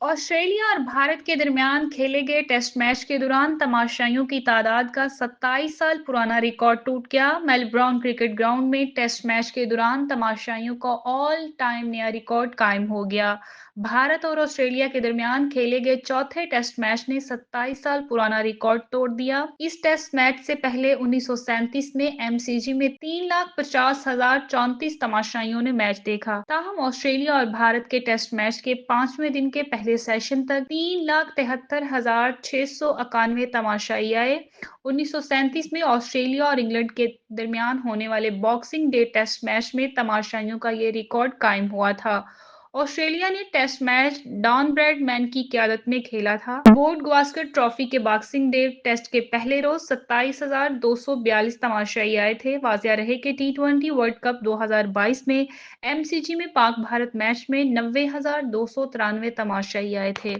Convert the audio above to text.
Australia और भारत के दरमियान खेले गए टेस्ट मैच के दौरान तमाशाइयों की तादाद का 27 साल पुराना रिकॉर्ड टूट गया। मेलबर्न क्रिकेट ग्राउंड में टेस्ट मैच के दौरान तमाशाइयों का ऑल टाइम नया रिकॉर्ड कायम हो गया। भारत और ऑस्ट्रेलिया के दरमियान खेले गए चौथे टेस्ट मैच ने 27 साल पुराना रिकॉर्ड तोड़ दिया। इस टेस्ट मैच से पहले 1937 में एमसीजी में 3,50,34 तमाशाइयों ने मैच देखा। ताहम ऑस्ट्रेलिया और भारत के टेस्ट मैच के पांचवें दिन के पहले सेशन तक 3,73,691 तमाशाई आए। 1937 में ऑस्ट्रेलिया और इंग्लैंड के दरमियान होने वाले बॉक्सिंग डे टेस्ट मैच में तमाशाइयों का ये रिकॉर्ड कायम हुआ था। ऑस्ट्रेलिया ने टेस्ट मैच डॉन ब्रैडमैन की क़यादत में खेला था। बोर्ड गवास्कर ट्रॉफी के बॉक्सिंग डे टेस्ट के पहले रोज 27,242 तमाशाई आए थे। वाज़िया रहे कि टी20 वर्ल्ड कप 2022 में एमसीजी में पाक भारत मैच में 90,293 तमाशाई आए थे।